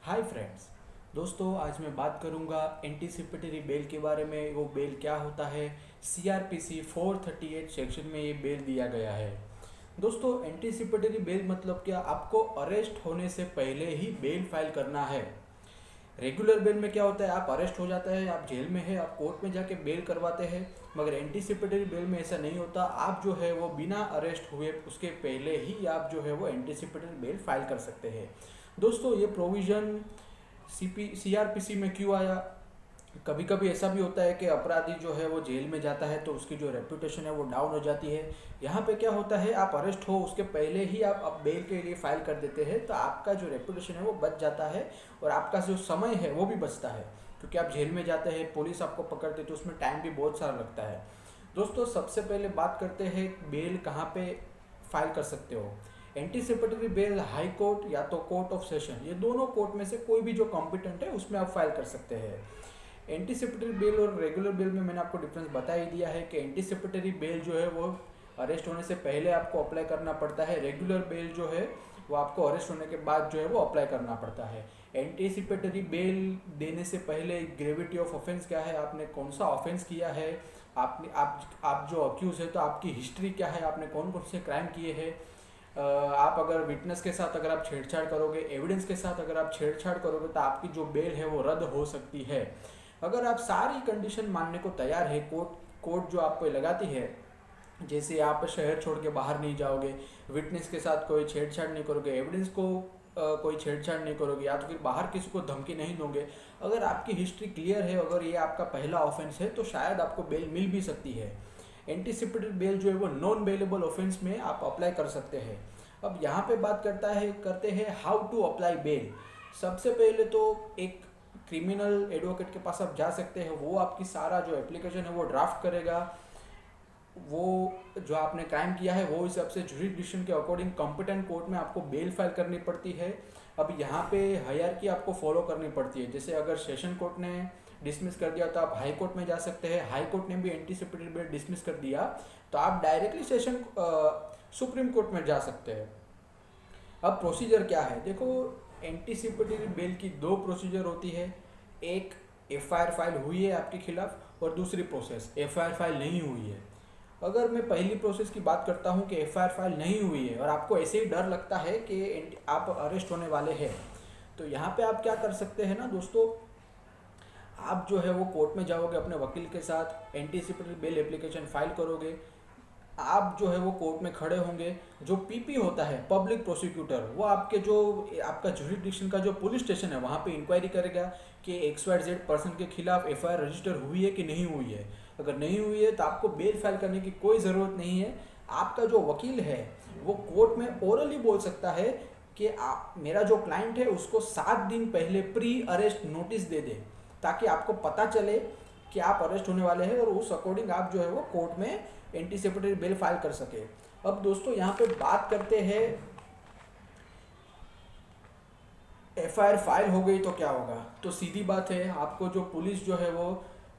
Hi friends. दोस्तों, आज मैं बात करूंगा एंटीसिपेटरी बेल के बारे में। वो बेल क्या होता है? सीआरपीसी 438 सेक्शन में ये बेल दिया गया है। दोस्तों, एंटीसिपेटरी बेल मतलब क्या? आपको अरेस्ट होने से पहले ही बेल फाइल करना है। रेगुलर बेल में क्या होता है, आप अरेस्ट हो जाता है, आप जेल में है, आप कोर्ट में जाके बेल करवाते हैं। मगर एंटीसिपेटरी बेल में ऐसा नहीं होता। आप जो है वो बिना अरेस्ट हुए उसके पहले ही आप जो है वो एंटीसिपेटरी बेल फाइल कर सकते हैं। दोस्तों, ये प्रोविज़न सीआरपीसी में क्यों आया? कभी कभी ऐसा भी होता है कि अपराधी जो है वो जेल में जाता है तो उसकी जो रेपुटेशन है वो डाउन हो जाती है। यहाँ पे क्या होता है, आप अरेस्ट हो उसके पहले ही आप बेल के लिए फाइल कर देते हैं तो आपका जो रेपुटेशन है वो बच जाता है और आपका जो समय है वो भी बचता है। क्योंकि आप जेल में जाते हैं, पुलिस आपको पकड़ते तो उसमें टाइम भी बहुत सारा लगता है। दोस्तों, सबसे पहले बात करते हैं बेल कहाँ पे फाइल कर सकते हो। एंटीसिपेटरी बेल हाई कोर्ट या तो कोर्ट ऑफ सेशन, ये दोनों कोर्ट में से कोई भी जो कॉम्पिटेंट है उसमें आप फाइल कर सकते हैं। एंटीसिपेटरी बेल और रेगुलर बेल में मैंने आपको डिफरेंस बता ही दिया है कि एंटीसिपेटरी बेल जो है वो अरेस्ट होने से पहले आपको अप्लाई करना पड़ता है। रेगुलर बेल जो है वो आपको अरेस्ट होने के बाद जो है वो अप्लाई करना पड़ता है। एंटीसिपेटरी बेल देने से पहले ग्रेविटी ऑफ ऑफेंस क्या है, आपने कौन सा ऑफेंस किया है, आपने आप जो अक्यूज है तो आपकी हिस्ट्री क्या है, आपने कौन कौन से क्राइम किए हैं। आप अगर विटनेस के साथ अगर आप छेड़छाड़ करोगे, एविडेंस के साथ अगर आप छेड़छाड़ करोगे तो आपकी जो बेल है वो रद्द हो सकती है। अगर आप सारी कंडीशन मानने को तैयार है, कोर्ट जो आपको लगाती है, जैसे आप शहर छोड़ के बाहर नहीं जाओगे, विटनेस के साथ कोई छेड़छाड़ नहीं करोगे, एविडेंस को कोई छेड़छाड़ नहीं करोगे, या तो फिर बाहर किसी को धमकी नहीं दोगे, अगर आपकी हिस्ट्री क्लियर है, अगर ये आपका पहला ऑफेंस है तो शायद आपको बेल मिल भी सकती है। एंटीसिपेटेड बेल जो है वो नॉन बेलेबल ऑफेंस में आप अप्लाई कर सकते हैं। अब यहाँ पे बात करते हैं हाउ टू अप्लाई बेल। सबसे पहले तो एक क्रिमिनल एडवोकेट के पास आप जा सकते हैं, वो आपकी सारा जो एप्लीकेशन है वो ड्राफ्ट करेगा। वो जो आपने क्राइम किया है वो हिसाब से जुरिडिक्शन के अकॉर्डिंग कॉम्पिटेंट कोर्ट में आपको बेल फाइल करनी पड़ती है। अब यहाँ पे हायरार्की आपको फॉलो करनी पड़ती है। जैसे अगर सेशन कोर्ट ने डिसमिस कर दिया तो आप हाई कोर्ट में जा सकते हैं, हाई कोर्ट ने भी एंटीसिपेटरी बेल डिसमिस कर दिया तो आप डायरेक्टली सुप्रीम कोर्ट में जा सकते हैं। अब प्रोसीजर क्या है, देखो, एंटीसिपेटरी बेल की दो प्रोसीजर होती है। एक, एफआईआर फाइल हुई है आपके खिलाफ, और दूसरी प्रोसेस एफआईआर फाइल नहीं हुई है। अगर मैं पहली प्रोसेस की बात करता हूँ कि एफआईआर फाइल नहीं हुई है और आपको ऐसे ही डर लगता है कि आप अरेस्ट होने वाले हैं, तो यहाँ पे आप क्या कर सकते हैं ना दोस्तों, आप जो है वो कोर्ट में जाओगे अपने वकील के साथ, एंटीसिपेटरी बेल एप्लीकेशन फाइल करोगे। आप जो है वो कोर्ट में खड़े होंगे, जो पीपी होता है पब्लिक प्रोसिक्यूटर, वो आपके जो आपका जुरिडिक्शन का जो पुलिस स्टेशन है वहाँ पे इंक्वायरी करेगा कि XYZ पर्सन के खिलाफ एफआईआर रजिस्टर हुई है कि नहीं हुई है। अगर नहीं हुई है तो आपको बेल फाइल करने की कोई ज़रूरत नहीं है। आपका जो वकील है वो कोर्ट में ओरली बोल सकता है कि मेरा जो क्लाइंट है उसको 7 दिन पहले प्री अरेस्ट नोटिस दे दे, ताकि आपको पता चले कि आप अरेस्ट होने वाले हैं और उस अकॉर्डिंग आप जो है वो कोर्ट में एंटीसिपेटरी बेल फाइल कर सके। अब दोस्तों, यहाँ पे बात करते हैं एफआईआर फाइल हो गई तो क्या होगा। तो सीधी बात है, आपको जो पुलिस जो है वो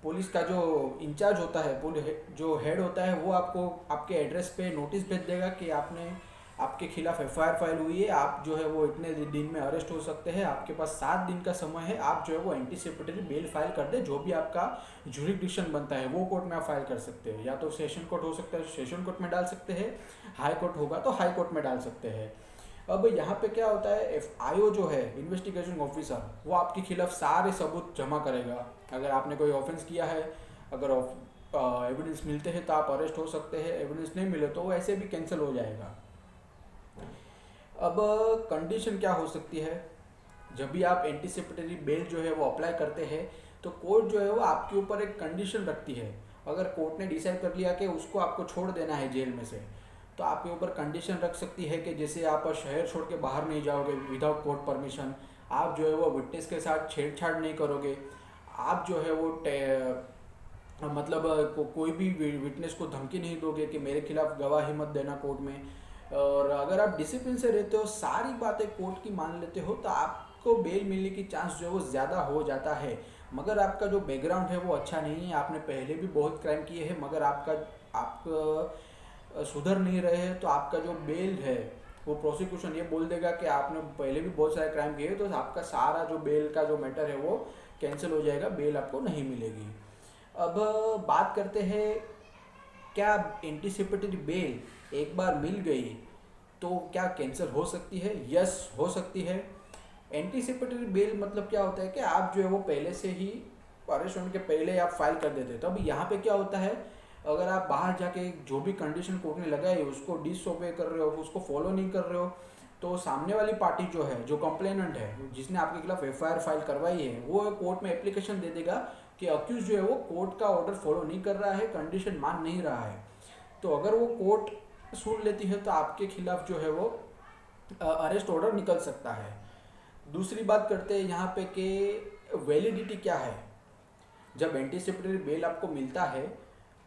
पुलिस का जो इंचार्ज होता है, जो हेड होता है, वो आपको आपके एड्रेस पे नोटिस भेज देगा कि आपके खिलाफ एफआईआर फाइल हुई है, आप जो है वो इतने दिन में अरेस्ट हो सकते हैं, आपके पास 7 दिन का समय है, आप जो है वो एंटीसिपेटरी बेल फाइल कर दे। जो भी आपका जुरिडिक्शन बनता है वो कोर्ट में आप फाइल कर सकते हैं, या तो सेशन कोर्ट हो सकता है सेशन कोर्ट में डाल सकते हैं, हाई कोर्ट होगा तो हाई कोर्ट में डाल सकते हैं। अब यहाँ पे क्या होता है, एफआईओ जो है इन्वेस्टिगेशन ऑफिसर, वो आपके खिलाफ सारे सबूत जमा करेगा। अगर आपने कोई ऑफेंस किया है, अगर एविडेंस मिलते हैं तो आप अरेस्ट हो सकते हैं, एविडेंस नहीं मिले तो वो ऐसे भी कैंसिल हो जाएगा। अब कंडीशन क्या हो सकती है, जब भी आप एंटीसिपेटरी बेल जो है वो अप्लाई करते हैं तो कोर्ट जो है वो आपके ऊपर एक कंडीशन रखती है। अगर कोर्ट ने डिसाइड कर लिया कि उसको आपको छोड़ देना है जेल में से, तो आपके ऊपर कंडीशन रख सकती है कि जैसे आप शहर छोड़ के बाहर नहीं जाओगे विदाउट कोर्ट परमिशन, आप जो है वो विटनेस के साथ छेड़छाड़ नहीं करोगे, आप जो है वो मतलब कोई भी विटनेस को धमकी नहीं दोगे कि मेरे खिलाफ गवाही मत देना कोर्ट में, और अगर आप डिसिप्लिन से रहते हो, सारी बातें कोर्ट की मान लेते हो, तो आपको बेल मिलने की चांस जो है वो ज़्यादा हो जाता है। मगर आपका जो बैकग्राउंड है वो अच्छा नहीं है, आपने पहले भी बहुत क्राइम किए हैं, मगर आप सुधर नहीं रहे हैं, तो आपका जो बेल है वो प्रोसिक्यूशन ये बोल देगा कि आपने पहले भी बहुत सारे क्राइम किए, तो आपका सारा जो बेल का जो मैटर है वो कैंसिल हो जाएगा, बेल आपको नहीं मिलेगी। अब बात करते हैं, क्या एंटीसिपेटरी बेल एक बार मिल गई तो क्या कैंसिल हो सकती है? यस, हो सकती है। एंटीसिपेटरी बेल मतलब क्या होता है कि आप जो है वो पहले से ही अरेस्ट होने के पहले आप फाइल कर देते हैं। तो अभी यहाँ पे क्या होता है, अगर आप बाहर जाके जो भी कंडीशन कोर्ट ने लगाई उसको डिसओबे कर रहे हो, उसको फॉलो नहीं कर रहे हो, तो सामने वाली पार्टी जो है, जो कंप्लेनेंट है, जिसने आपके खिलाफ एफआईआर फाइल करवाई है, वो कोर्ट में एप्लीकेशन दे देगा कि अक्यूज जो है वो कोर्ट का ऑर्डर फॉलो नहीं कर रहा है, कंडीशन मान नहीं रहा है। तो अगर वो कोर्ट सुन लेती है तो आपके खिलाफ जो है वो अरेस्ट ऑर्डर निकल सकता है। दूसरी बात करते हैं यहाँ पे कि वैलिडिटी क्या है। जब एंटीसिपेटरी बेल आपको मिलता है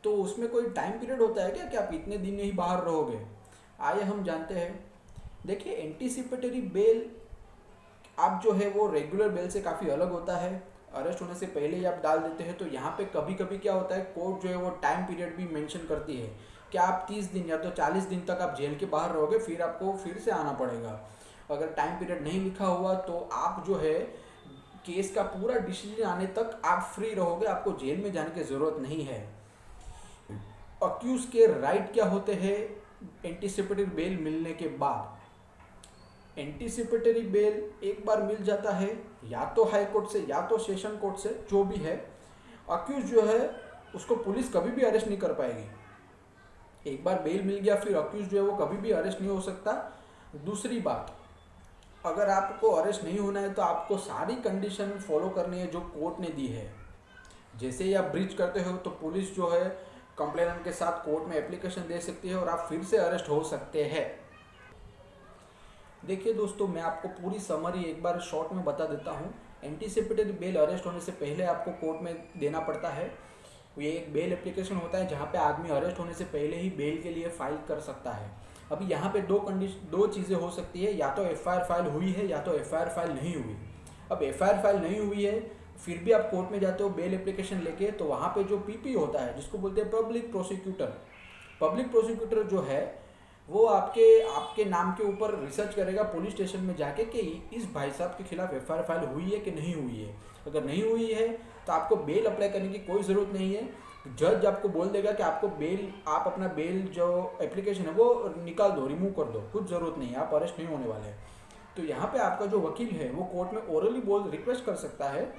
तो उसमें कोई टाइम पीरियड होता है क्या कि आप इतने दिन ही बाहर रहोगे? आइए हम जानते हैं। देखिए, एंटीसिपेटरी बेल आप जो है वो रेगुलर बेल से काफ़ी अलग होता है। अरेस्ट होने से पहले ही आप डाल देते हैं, तो यहाँ पे कभी कभी क्या होता है, कोर्ट जो है वो टाइम पीरियड भी मेंशन करती है कि आप 30 दिन या तो 40 दिन तक आप जेल के बाहर रहोगे, फिर आपको फिर से आना पड़ेगा। अगर टाइम पीरियड नहीं लिखा हुआ तो आप जो है केस का पूरा डिसीजन आने तक आप फ्री रहोगे, आपको जेल में जाने की ज़रूरत नहीं है। अक्यूज के राइट क्या होते हैं एंटीसिपेटरी बेल मिलने के बाद? एंटीसिपेटरी बेल एक बार मिल जाता है या तो हाई कोर्ट से या तो सेशन कोर्ट से, जो भी है, अक्यूज जो है उसको पुलिस कभी भी अरेस्ट नहीं कर पाएगी। एक बार बेल मिल गया फिर अक्यूज जो है वो कभी भी अरेस्ट नहीं हो सकता। दूसरी बात, अगर आपको अरेस्ट नहीं होना है तो आपको सारी कंडीशन फॉलो करनी है जो कोर्ट ने दी है। जैसे ही आप ब्रीच करते हो तो पुलिस जो है कंप्लेनेंट के साथ कोर्ट में एप्लीकेशन दे सकती है और आप फिर से अरेस्ट हो सकते हैं। देखिए दोस्तों, मैं आपको पूरी समरी एक बार शॉर्ट में बता देता हूँ। एंटीसिपेटरी बेल अरेस्ट होने से पहले आपको कोर्ट में देना पड़ता है। ये एक बेल एप्लीकेशन होता है जहाँ पे आदमी अरेस्ट होने से पहले ही बेल के लिए फाइल कर सकता है। अभी यहाँ पे दो चीज़ें हो सकती है, या तो एफआईआर फाइल हुई है या तो एफआईआर फाइल नहीं हुई। अब एफआईआर फाइल नहीं हुई है, फिर भी आप कोर्ट में जाते हो बेल एप्लीकेशन लेके, तो वहाँ पे जो पीपी होता है, जिसको बोलते हैं पब्लिक प्रोसिक्यूटर जो है वो आपके नाम के ऊपर रिसर्च करेगा पुलिस स्टेशन में जाके कि इस भाई साहब के खिलाफ एफआईआर फाइल हुई है कि नहीं हुई है। अगर नहीं हुई है तो आपको बेल अप्लाई करने की कोई ज़रूरत नहीं है। जज आपको बोल देगा कि आपको आप अपना बेल जो एप्लीकेशन है वो निकाल दो, रिमूव कर दो, कुछ ज़रूरत नहीं है, आप अरेस्ट नहीं होने वाले हैं। तो यहाँ पे आपका जो वकील है वो कोर्ट में ओरली रिक्वेस्ट कर सकता है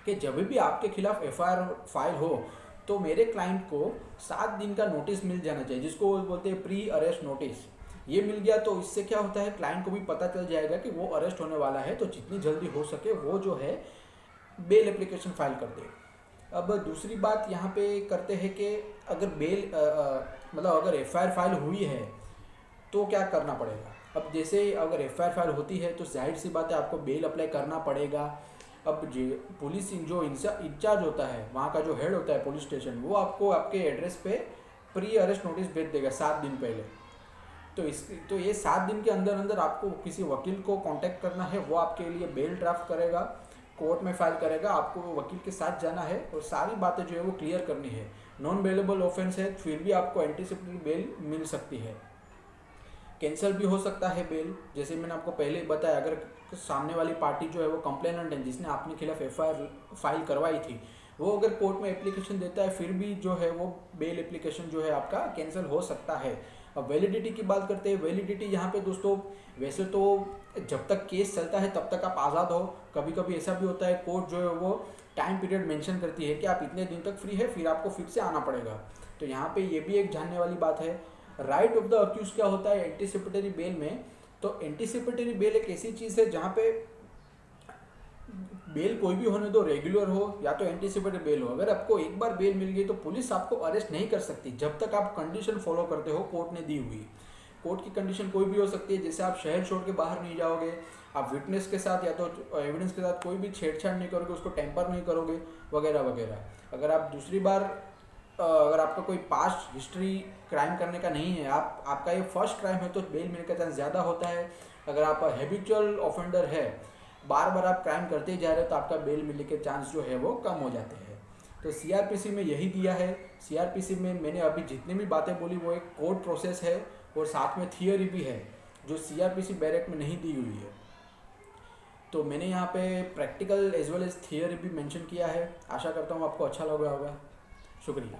कि जब भी आपके खिलाफ एफआईआर फाइल हो तो मेरे क्लाइंट को 7 दिन का नोटिस मिल जाना चाहिए, जिसको बोलते हैं प्री अरेस्ट नोटिस। ये मिल गया तो इससे क्या होता है, क्लाइंट को भी पता चल जाएगा कि वो अरेस्ट होने वाला है, तो जितनी जल्दी हो सके वो जो है बेल एप्लीकेशन फाइल कर दे। अब दूसरी बात यहाँ पे करते हैं कि अगर मतलब अगर एफआईआर फाइल हुई है तो क्या करना पड़ेगा। अब जैसे अगर एफआईआर फाइल होती है तो जाहिर सी बात है आपको बेल अप्लाई करना पड़ेगा। अब पुलिस जो इंचार्ज होता है, वहाँ का जो हेड होता है पुलिस स्टेशन, वो आपको आपके एड्रेस पे प्री अरेस्ट नोटिस भेज देगा 7 दिन पहले। तो ये 7 दिन के अंदर अंदर आपको किसी वकील को कांटेक्ट करना है, वो आपके लिए बेल ड्राफ्ट करेगा, कोर्ट में फाइल करेगा, आपको वकील के साथ जाना है और सारी बातें जो है वो क्लियर करनी है। नॉन बेलेबल ऑफेंस है फिर भी आपको एंटीसिपेटरी बेल मिल सकती है। कैंसिल भी हो सकता है बेल, जैसे मैंने आपको पहले ही बताया। अगर सामने वाली पार्टी जो है वो कंप्लेनेंट है, जिसने आपके खिलाफ एफआईआर फाइल करवाई थी, वो अगर कोर्ट में एप्लीकेशन देता है फिर भी जो है वो बेल एप्लीकेशन जो है आपका कैंसिल हो सकता है। अब वैलिडिटी की बात करते हैं। वैलिडिटी यहाँ पे दोस्तों, वैसे तो जब तक केस चलता है तब तक आप आज़ाद हो। कभी कभी ऐसा भी होता है कोर्ट जो है वो टाइम पीरियड मेंशन करती है कि आप इतने दिन तक फ्री है, फिर आपको फिर से आना पड़ेगा। तो यहाँ पे ये भी एक जानने वाली बात है। राइट ऑफ द अक्यूज क्या होता है एंटीसिपेटरी बेल में? तो एंटीसिपेटरी बेल एक ऐसी चीज़ है जहाँ पे बेल कोई भी होने दो, रेगुलर हो या तो एंटीसिपेटरी बेल हो, अगर आपको एक बार बेल मिल गई तो पुलिस आपको अरेस्ट नहीं कर सकती जब तक आप कंडीशन फॉलो करते हो कोर्ट ने दी हुई। कोर्ट की कंडीशन कोई भी हो सकती है, जैसे आप शहर छोड़ के बाहर नहीं जाओगे, आप विटनेस के साथ या तो एविडेंस के साथ कोई भी छेड़छाड़ नहीं करोगे, उसको टेम्पर नहीं करोगे, वगैरह वगैरह। अगर आप दूसरी बार अगर आपका कोई पास्ट हिस्ट्री क्राइम करने का नहीं है, आपका ये फर्स्ट क्राइम है, तो बेल मिलने का चांस ज़्यादा होता है। अगर आप हैबिचुअल ऑफेंडर है, बार बार आप क्राइम करते ही जा रहे हो, तो आपका बेल मिलने के चांस जो है वो कम हो जाते हैं। तो सीआरपीसी में यही दिया है। सीआरपीसी में मैंने अभी जितनी भी बातें बोली वो एक कोर्ट प्रोसेस है और साथ में थियोरी भी है। जो सीआरपीसी बैरक में नहीं दी हुई है। तो मैंने यहाँ पे practical as well as theory भी मेंशन किया है। आशा करता हूँ आपको अच्छा लगा होगा। शुक्रिया।